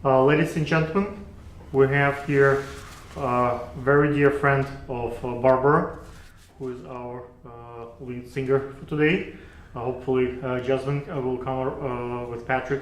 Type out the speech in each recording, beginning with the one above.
Ladies and gentlemen, we have here a very dear friend of Barbara, who is our lead singer for today. Hopefully, Jasmine will come with Patrick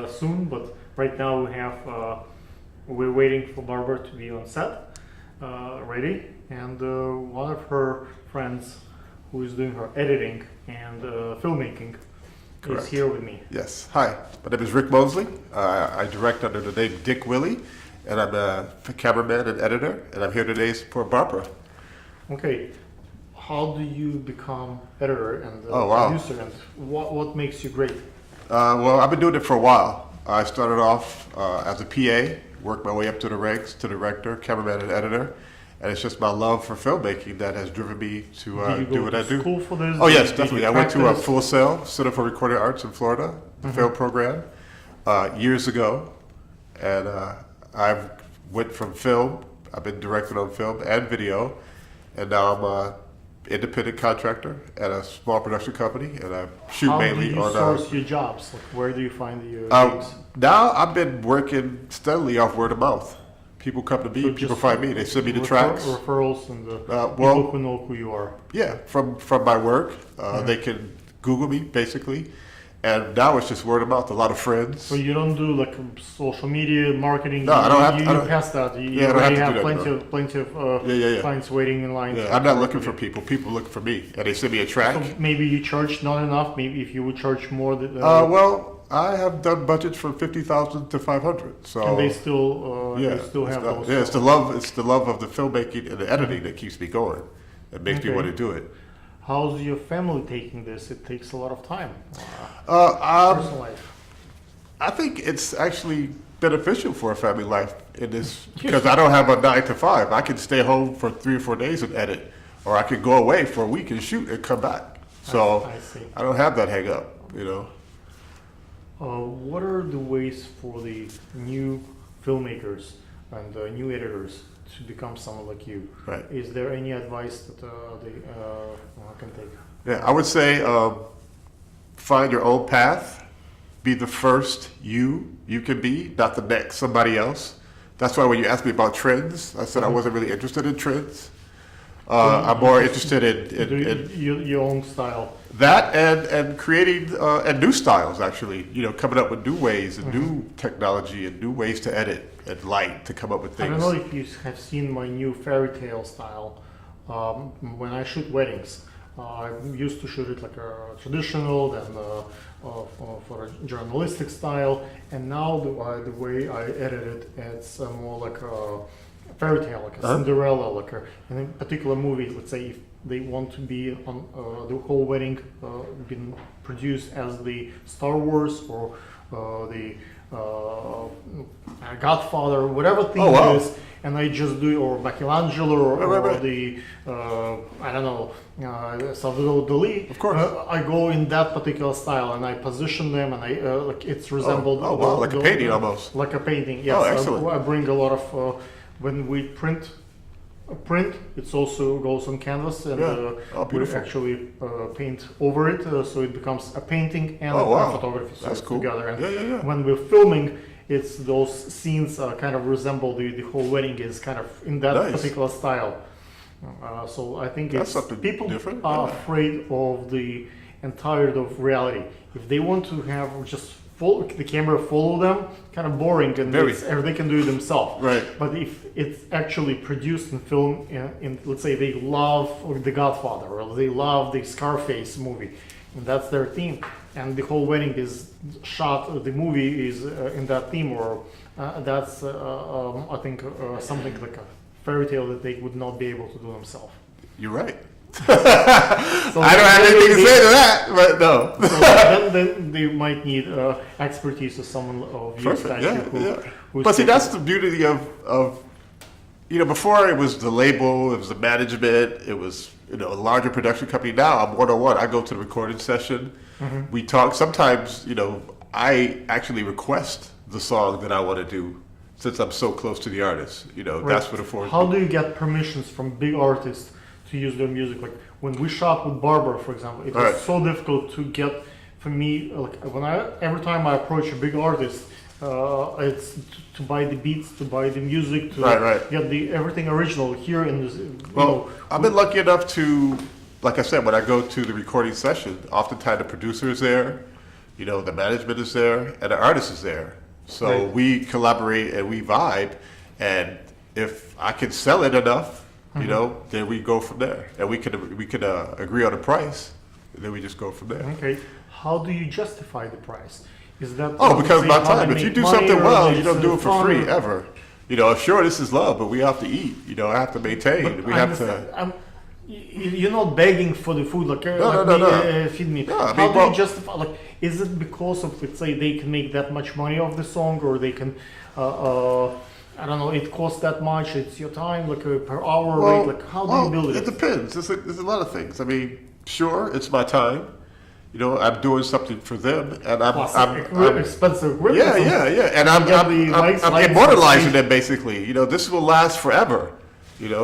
soon, but right now we're waiting for Barbara to be on set, ready, and one of her friends who is doing her editing and filmmaking Correct. is here with me. Yes. Hi, my name is Rick Mosley. I direct under the name Dick Willie, and I'm a cameraman and editor, and I'm here today for Barbara. Okay, how do you become editor and producer, and what makes you great? Well, I've been doing it for a while. I started off as a PA, worked my way up to the ranks, to director, cameraman, and editor. And it's just my love for filmmaking that has driven me to do what I do. School for this? Oh yes, definitely. I went to practice? Full Sail, Center for Recorded Arts in Florida, the film program, years ago. And I've went from film, I've been directing on film and video, and now I'm an independent contractor at a small production company, and I shoot mainly on... How do you source your jobs? Like, where do you find your gigs? Now I've been working steadily off word of mouth. People come to me, So people find me, they send me the tracks. Referrals and the well, people who know who you are. Yeah, from my work. They can Google me, basically. And now it's just word of mouth, a lot of friends. So you don't do like social media marketing? No, I don't have to. You pass that. You I don't already have to have do that, plenty of clients waiting in line. Yeah, I'm not looking for people. People look for me, and they send me a track. So maybe you charge not enough. Maybe if you would charge more. Well, I have done budgets from 50,000 to 500. So and they still have those. Yeah, it's the love. It's the love of the filmmaking and the editing that keeps me going. That makes me want to do it. How's your family taking this? It takes a lot of time. Personal life. I think it's actually beneficial for a family life in this because I don't have a 9 to 5. I can stay home for 3 or 4 days and edit, or I could go away for a week and shoot and come back. So I see. I don't have that hang up, you know. What are the ways for the new filmmakers and new editors to become someone like you? Right. Is there any advice that they can take? Yeah, I would say find your own path. Be the first you can be, not the next somebody else. That's why when you asked me about trends, I said I wasn't really interested in trends. I'm more interested in your own style. That and creating and new styles, actually. You know, coming up with new ways and new technology and new ways to edit and light to come up with things. I don't know if you have seen my new fairy tale style. When I shoot weddings, I used to shoot it like a traditional, then for a journalistic style, and now the way I edit it, it's more like a fairy tale, like a Cinderella, like in a particular movie. Let's say if they want to be on the whole wedding been produced as the Star Wars or the Godfather, whatever thing it is, and I just do, or Michelangelo, or the I don't know, Salvador Dali. Of course, I go in that particular style, and I position them, and I like it's resembled. Like a painting almost. Like a painting, yes. Oh, excellent. I bring a lot of when we print. It also goes on canvas, and we actually paint over it, so it becomes a painting and photography together. And when we're filming, it's those scenes kind of resemble the whole wedding is kind of in that particular style. So I think people are afraid of and tired of reality. If they want to have just the camera follow them, kind of boring, and they can do it themselves. Right. But if it's actually produced in film, in let's say they love The Godfather or they love the Scarface movie, and that's their theme, and the whole wedding is shot, the movie is in that theme, or that's I think something like a fairy tale that they would not be able to do themselves. You're right. So I don't have anything to say to that, but no. So then they might need expertise of someone of your stature. But see, that's the beauty of before it was the label, it was the management, it was a larger production company. Now I'm one-on-one. I go to the recording session. We talk. Sometimes I actually request the song that I want to do since I'm so close to the artist. That's what affords. How do you get permissions from big artists to use their music? Like when we shot with Barbara, for example, it was so difficult to get. For me, like every time I approach a big artist, it's to buy the beats, to buy the music, to Right. get the everything original here in this. Well, I've been lucky enough to, like I said, when I go to the recording session, oftentimes the producer is there, the management is there, and the artist is there. So Right. we collaborate and we vibe, and if I can sell it enough, then we go from there, and we could agree on a price, and then we just go from there. Okay, how do you justify the price? Is that Because say, my how time. to If you make do money, something or well, it's, you don't do it for fun, free or- ever. Sure, this is love, but we have to eat. I have to maintain. But We I have understand. to. You're not begging for the food, like, No. feed me. No, I How mean, do well- you justify? Like, is it because of, let's say, they can make that much money off the song, or they can, I don't know, it costs that much. It's your time, like per hour rate. Like, how do you build it? It depends. There's a lot of things. I mean, sure, it's my time. I'm doing something for them, and Plus, I'm expensive equipment. yeah, and I'm get the lights, immortalizing them basically. This will last forever.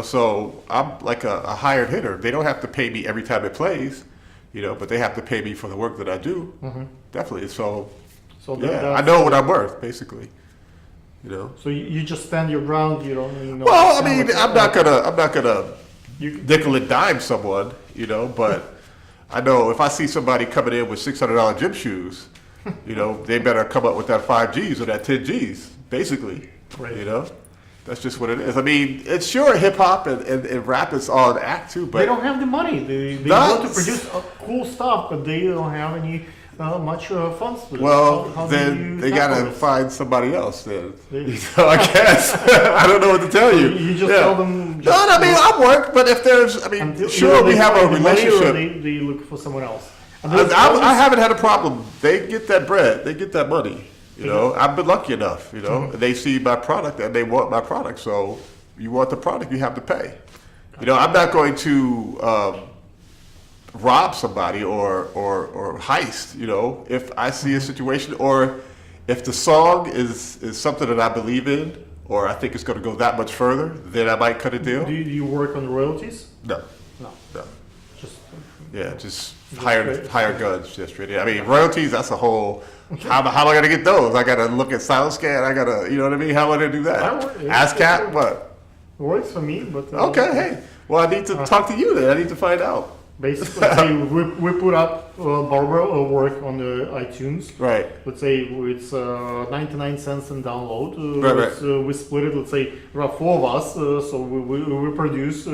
So I'm like a hired hitter. They don't have to pay me every time it plays, but they have to pay me for the work that I do. Definitely. So So I know what I'm worth, basically. So you just stand your ground. You don't. Well, I mean, I'm not gonna You, nickel and dime someone, but I know if I see somebody coming in with $600 gym shoes, they better come up with that 5 Gs or that 10 Gs, basically. Right. That's just what it is. I mean, it's sure hip hop and rap is all an act too, but they don't have the money. They want to produce cool stuff, but they don't have any much funds. For it. well, How do then you they tackle gotta this? find somebody else. Then They- I guess I don't know what to tell you. You just Yeah. tell them. No, I mean I work, but if there's, Until sure either we they have a find the money or relationship. They look for someone else. And I, there's I always- haven't had a problem. They get that bread. They get that money. I've been lucky enough. They see my product and they want my product. So you want the product, you have to pay. I'm not going to rob somebody or heist. If I see a situation or if the song is something that I believe in or I think it's going to go that much further, then I might cut a deal. Do you work on royalties? No, No, no. just Yeah, just straight. hire guns, just really. I mean, royalties, that's a whole, how am I gonna get those? I gotta look at SoundScan, I gotta, you know what I mean? How am I gonna do that? ASCAP, what? works for me, but Okay, hey, well, I need to talk to you then, I need to find out. basically, let's say we put up Barbara work on the iTunes. Right, Let's say it's 99 cents in download. Right. We split it. Let's say there are 4 of us, so we produce.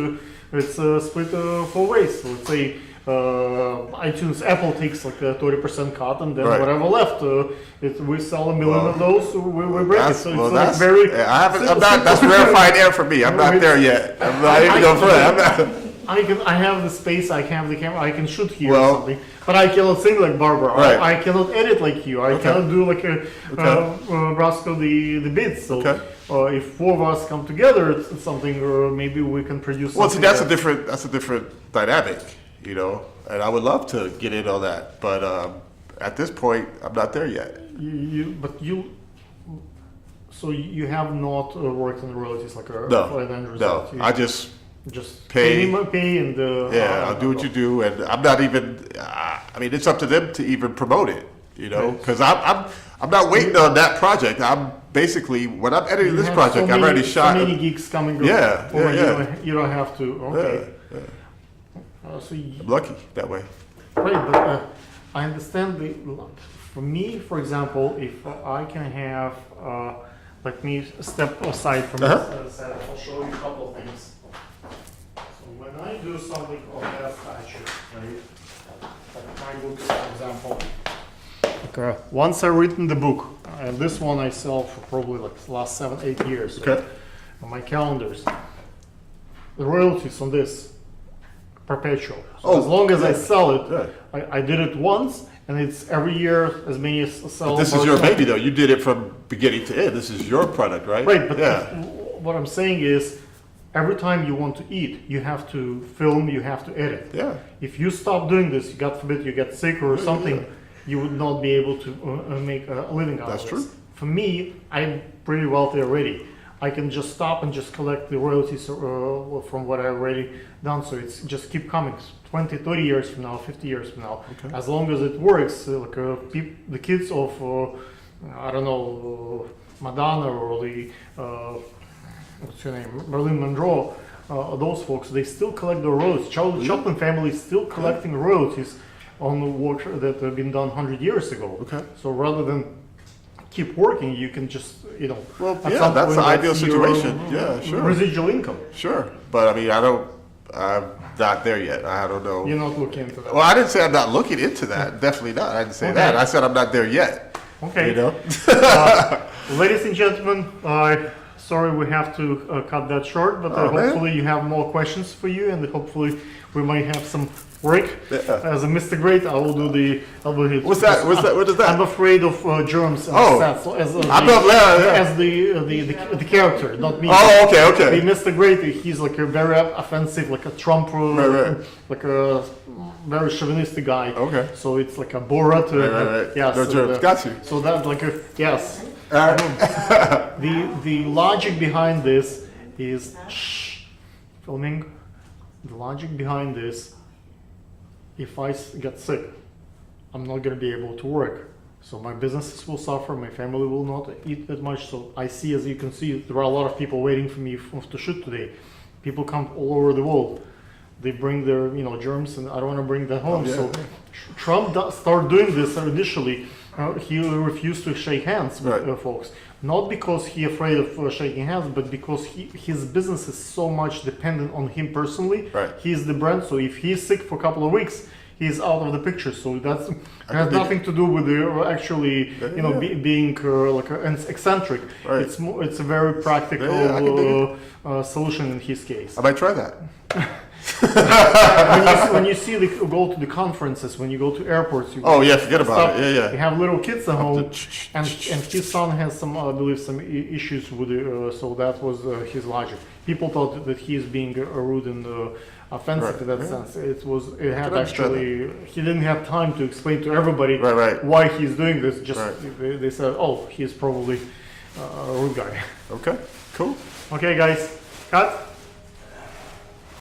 It's split 4 ways. So let's say iTunes, Apple takes like a 30% cut, and then Right. whatever left, we sell 1 million of those. We break it. So it's like that's, very. I haven't, I'm not, that's rarefied air for me, I'm not there yet. I'm not even going for that, I'm not. I have the space. I have the camera. I can shoot here Well- or something, but I cannot sing like Barbara. Right. I cannot edit like you. I Okay. cannot do like a Okay. Brasco the bits. So Okay. if 4 of us come together, it's something, or maybe we can produce. Well, see, something that's a different dynamic, and I would love to get in on that, but at this point, I'm not there yet. So you have not worked on royalties like a No, for an end no, result. You I just just pay- pay and I'll do what you do, and I'm not even. I mean, it's up to them to even promote it, Right. because I'm not waiting on that project. I'm basically when I'm editing You this have project, so I've already many, shot. So many gigs coming. Yeah, or yeah. You don't have to. Okay. Yeah, So I'm lucky that way. right, but I understand for me, for example, if I can have, let me step aside from this. I'll show you a couple of things. So when I do something of that statue, right, like my books, for example. Okay. Once I written the book, and this one I sell for probably like the last 7-8 years. Okay. On my calendars, the royalties on this perpetual. So Oh, as long as I yeah. sell it, Yeah. I did it once, and it's every year as many as sell. This is your baby, though. You did it from beginning to end. This is your product, right? Right, but yeah, what I'm saying is, every time you want to eat, you have to film, you have to edit. yeah. If you stop doing this, God forbid you get sick or something, you would not be able to make a living out That's of this. true. For me, I'm pretty wealthy already. I can just stop and just collect the royalties from what I already done. So it's just keep coming. 20, 30 years from now, 50 years from now. Okay. As long as it works, the kids of I don't know, Madonna or the what's her name, Marilyn Monroe, those folks, they still collect the royalties. Charlie Chaplin family is still collecting royalties on the work that have been done 100 years ago. Okay. So rather than keep working, you can just, Well, at yeah, some that's point, the ideal that's your situation. Yeah, sure. Residual income. Sure, but I mean, I'm not there yet. I don't know. You're not looking into that. Well, I didn't say I'm not looking into that. Definitely not. I didn't say Okay. that. I said I'm not there yet. Okay. You know? Ladies and gentlemen, sorry we have to cut that short, but Oh, man. hopefully you have more questions for you, and hopefully we might have some work. Yeah. As a Mr. Great, I will do the. What's that? What is that? I'm afraid of germs. And Oh. stats, as I'm not- yeah. as the character, not me. Oh, okay. The Mr. Great, he's like a very offensive, like a Trump, Right. like a very chauvinistic guy. Okay. So it's like a Borat. Right. Yeah. No so germs. Got you. So that like a yes. All right. The logic behind this is filming. The logic behind this, if I get sick, I'm not gonna be able to work. So my businesses will suffer, my family will not eat that much. So I see, as you can see, there are a lot of people waiting for me to shoot today. People come all over the world. They bring their germs, and I don't want to bring that home. Oh, yeah. So Trump started doing this initially. He refused to shake hands with Right. folks, not because he afraid of shaking hands, but because his business is so much dependent on him personally. Right. He's the brand, so if he's sick for a couple of weeks, he's out of the picture. So that's has dig nothing to do with the actually being like an eccentric. Right. It's a very practical Yeah, I can dig solution in his case. I might try that. When you see go to the conferences, when you go to airports, you Oh yeah, forget about stuff, it. Yeah. you have little kids at home, ch- and his son has some, I believe, some issues with it. So that was his logic. People thought that he is being rude and offensive Right, in that yeah. sense. It had can understand actually he didn't have time to explain to everybody Right. why he's doing this. Just Right. they said, oh, he's probably a rude guy. Okay. Cool. Okay, guys, cut.